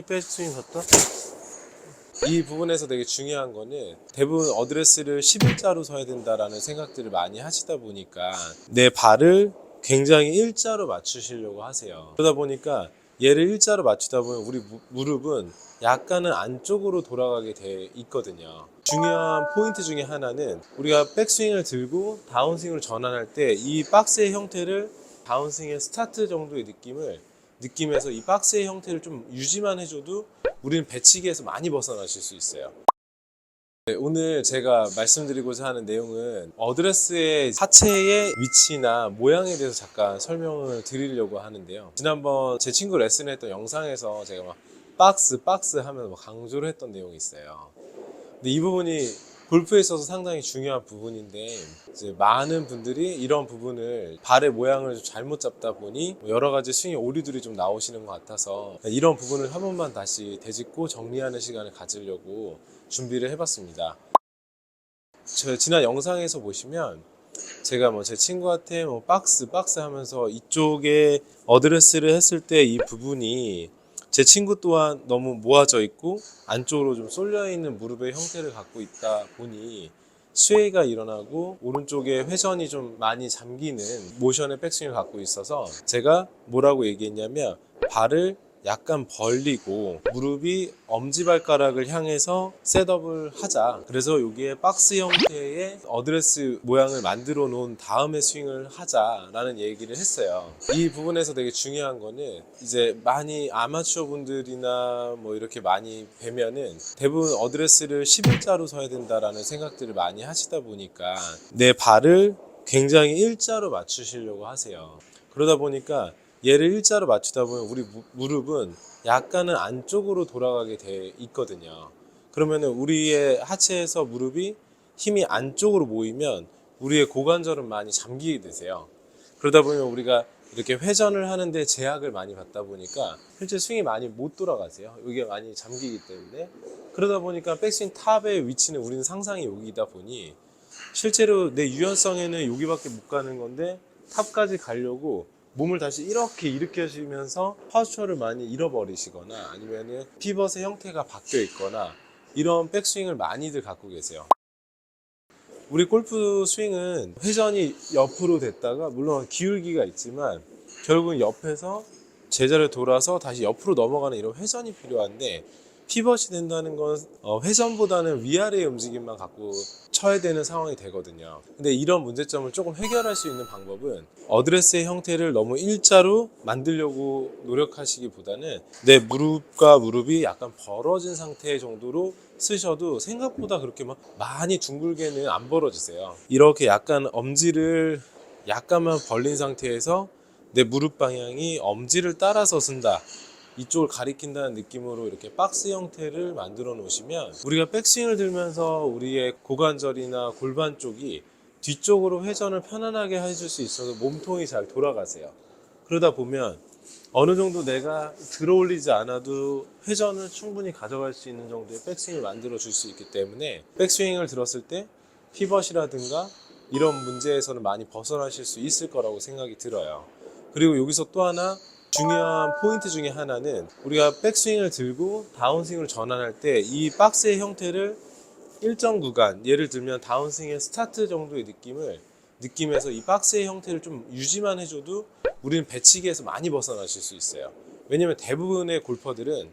백스윙 갔다? 이 부분에서 되게 중요한 거는 대부분 어드레스를 11자로 서야 된다라는 생각들을 많이 하시다 보니까 내 발을 굉장히 일자로 맞추시려고 하세요. 그러다 보니까 얘를 일자로 맞추다 보면 우리 무릎은 약간은 안쪽으로 돌아가게 돼 있거든요. 중요한 포인트 중에 하나는 우리가 백스윙을 들고 다운스윙을 전환할 때 이 박스의 형태를 다운스윙의 스타트 정도의 느낌에서 이 박스의 형태를 좀 유지만 해줘도 우리는 배치기에서 많이 벗어나실 수 있어요. 네, 오늘 제가 말씀드리고자 하는 내용은 어드레스의 하체의 위치나 모양에 대해서 잠깐 설명을 드리려고 하는데요. 지난번 제 친구 레슨했던 영상에서 제가 막 박스 하면서 막 강조를 했던 내용이 있어요. 근데 이 부분이 골프에 있어서 상당히 중요한 부분인데 이제 많은 분들이 이런 부분을 발의 모양을 잘못 잡다 보니 여러 가지 스윙 오류들이 좀 나오시는 것 같아서 이런 부분을 한 번만 다시 되짚고 정리하는 시간을 가지려고 준비를 해봤습니다. 저 지난 영상에서 보시면 제가 제 친구한테 박스 하면서 이쪽에 어드레스를 했을 때 이 부분이 제 친구 또한 너무 모아져 있고 안쪽으로 좀 쏠려 있는 무릎의 형태를 갖고 있다 보니 스웨이가 일어나고 오른쪽에 회전이 좀 많이 잠기는 모션의 백스윙을 갖고 있어서 제가 뭐라고 얘기했냐면 발을 약간 벌리고 무릎이 엄지발가락을 향해서 셋업을 하자. 그래서 여기에 박스 형태의 어드레스 모양을 만들어 놓은 다음에 스윙을 하자라는 얘기를 했어요. 이 부분에서 되게 중요한 거는 이제 많이 아마추어 분들이나 이렇게 많이 뵈면은 대부분 어드레스를 11자로 서야 된다라는 생각들을 많이 하시다 보니까 내 발을 굉장히 일자로 맞추시려고 하세요. 그러다 보니까 얘를 일자로 맞추다 보면 우리 무릎은 약간은 안쪽으로 돌아가게 돼 있거든요. 그러면은 우리의 하체에서 무릎이 힘이 안쪽으로 모이면 우리의 고관절은 많이 잠기게 되세요. 그러다 보면 우리가 이렇게 회전을 하는데 제약을 많이 받다 보니까 실제 스윙이 많이 못 돌아가세요. 여기가 많이 잠기기 때문에. 그러다 보니까 백스윙 탑의 위치는 우리는 상상이 여기다 보니 실제로 내 유연성에는 여기밖에 못 가는 건데 탑까지 가려고 몸을 다시 이렇게 일으켜주면서 파스처를 많이 잃어버리시거나 아니면은 피벗의 형태가 바뀌어 있거나 이런 백스윙을 많이들 갖고 계세요. 우리 골프 스윙은 회전이 옆으로 됐다가 물론 기울기가 있지만 결국은 옆에서 제자리로 돌아서 다시 옆으로 넘어가는 이런 회전이 필요한데 피벗이 된다는 건 회전보다는 위아래의 움직임만 갖고 쳐야 되는 상황이 되거든요. 근데 이런 문제점을 조금 해결할 수 있는 방법은 어드레스의 형태를 너무 일자로 만들려고 노력하시기보다는 내 무릎과 무릎이 약간 벌어진 상태 정도로 쓰셔도 생각보다 그렇게 막 많이 둥글게는 안 벌어지세요. 이렇게 약간 엄지를 약간만 벌린 상태에서 내 무릎 방향이 엄지를 따라서 쓴다, 이쪽을 가리킨다는 느낌으로 이렇게 박스 형태를 만들어 놓으시면 우리가 백스윙을 들면서 우리의 고관절이나 골반 쪽이 뒤쪽으로 회전을 편안하게 해줄 수 있어서 몸통이 잘 돌아가세요. 그러다 보면 어느 정도 내가 들어 올리지 않아도 회전을 충분히 가져갈 수 있는 정도의 백스윙을 만들어 줄 수 있기 때문에 백스윙을 들었을 때 피벗이라든가 이런 문제에서는 많이 벗어나실 수 있을 거라고 생각이 들어요. 그리고 여기서 또 하나 중요한 포인트 중에 하나는 우리가 백스윙을 들고 다운스윙을 전환할 때 이 박스의 형태를 일정 구간, 예를 들면 다운스윙의 스타트 정도의 느낌에서 이 박스의 형태를 좀 유지만 해줘도 우리는 배치기에서 많이 벗어나실 수 있어요. 왜냐면 대부분의 골퍼들은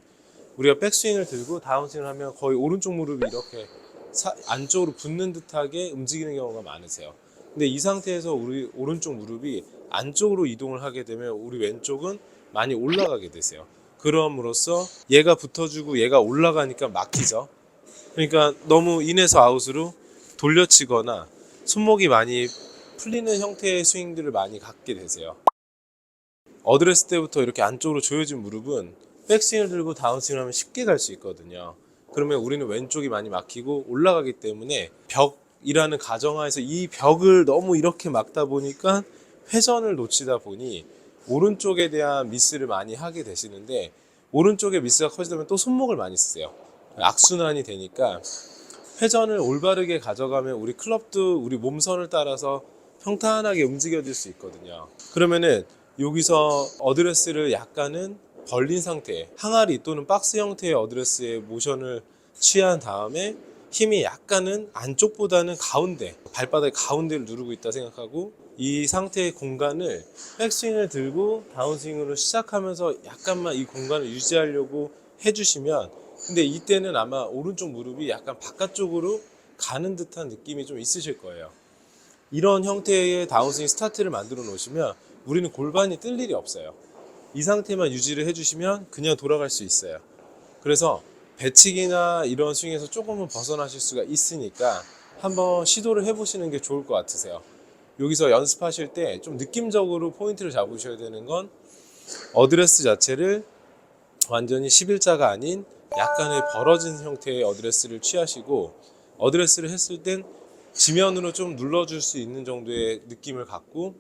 우리가 백스윙을 들고 다운스윙을 하면 거의 오른쪽 무릎이 이렇게 안쪽으로 붙는 듯하게 움직이는 경우가 많으세요. 근데 이 상태에서 우리 오른쪽 무릎이 안쪽으로 이동을 하게 되면 우리 왼쪽은 많이 올라가게 되세요. 그럼으로써 얘가 붙어주고 얘가 올라가니까 막히죠. 그러니까 너무 인에서 아웃으로 돌려치거나 손목이 많이 풀리는 형태의 스윙들을 많이 갖게 되세요. 어드레스 때부터 이렇게 안쪽으로 조여진 무릎은 백스윙을 들고 다운스윙을 하면 쉽게 갈 수 있거든요. 그러면 우리는 왼쪽이 많이 막히고 올라가기 때문에 벽이라는 가정하에서 이 벽을 너무 이렇게 막다 보니까 회전을 놓치다 보니 오른쪽에 대한 미스를 많이 하게 되시는데, 오른쪽에 미스가 커지다 보면 또 손목을 많이 쓰세요. 악순환이 되니까 회전을 올바르게 가져가면 우리 클럽도 우리 몸선을 따라서 평탄하게 움직여질 수 있거든요. 그러면은 여기서 어드레스를 약간은 벌린 상태, 항아리 또는 박스 형태의 어드레스의 모션을 취한 다음에 힘이 약간은 안쪽보다는 가운데, 발바닥 가운데를 누르고 있다 생각하고 이 상태의 공간을 백스윙을 들고 다운스윙으로 시작하면서 약간만 이 공간을 유지하려고 해주시면, 근데 이때는 아마 오른쪽 무릎이 약간 바깥쪽으로 가는 듯한 느낌이 좀 있으실 거예요. 이런 형태의 다운스윙 스타트를 만들어 놓으시면 우리는 골반이 뜰 일이 없어요. 이 상태만 유지를 해주시면 그냥 돌아갈 수 있어요. 그래서 배치기나 이런 스윙에서 조금은 벗어나실 수가 있으니까 한번 시도를 해보시는 게 좋을 것 같으세요. 여기서 연습하실 때 좀 느낌적으로 포인트를 잡으셔야 되는 건 어드레스 자체를 완전히 11자가 아닌 약간의 벌어진 형태의 어드레스를 취하시고, 어드레스를 했을 땐 지면으로 좀 눌러줄 수 있는 정도의 느낌을 갖고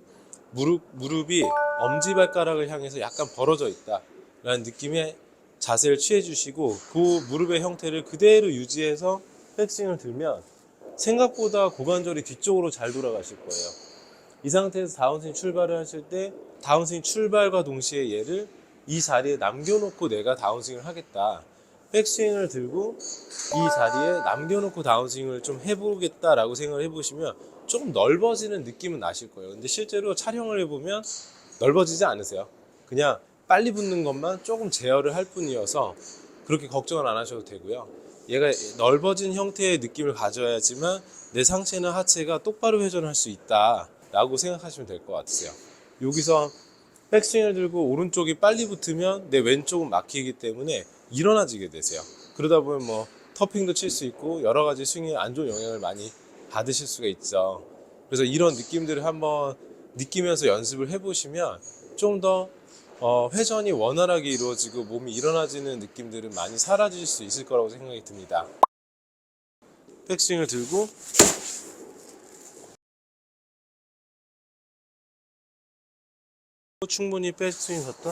무릎이 엄지발가락을 향해서 약간 벌어져 있다 라는 느낌의 자세를 취해 주시고, 그 무릎의 형태를 그대로 유지해서 백스윙을 들면 생각보다 고관절이 뒤쪽으로 잘 돌아가실 거예요. 이 상태에서 다운스윙 출발을 하실 때 다운스윙 출발과 동시에 얘를 이 자리에 남겨놓고 내가 다운스윙을 하겠다, 백스윙을 들고 이 자리에 남겨놓고 다운스윙을 좀 해보겠다라고 생각을 해보시면 조금 넓어지는 느낌은 나실 거예요. 근데 실제로 촬영을 해보면 넓어지지 않으세요. 그냥 빨리 붙는 것만 조금 제어를 할 뿐이어서 그렇게 걱정을 안 하셔도 되고요. 얘가 넓어진 형태의 느낌을 가져야지만 내 상체나 하체가 똑바로 회전할 수 있다 라고 생각하시면 될 것 같으세요. 여기서 백스윙을 들고 오른쪽이 빨리 붙으면 내 왼쪽은 막히기 때문에 일어나지게 되세요. 그러다 보면 뭐 터핑도 칠 수 있고 여러 가지 스윙에 안 좋은 영향을 많이 받으실 수가 있죠. 그래서 이런 느낌들을 한번 느끼면서 연습을 해보시면 좀 더 회전이 원활하게 이루어지고 몸이 일어나지는 느낌들은 많이 사라질 수 있을 거라고 생각이 듭니다. 백스윙을 들고 충분히 백스윙 갔다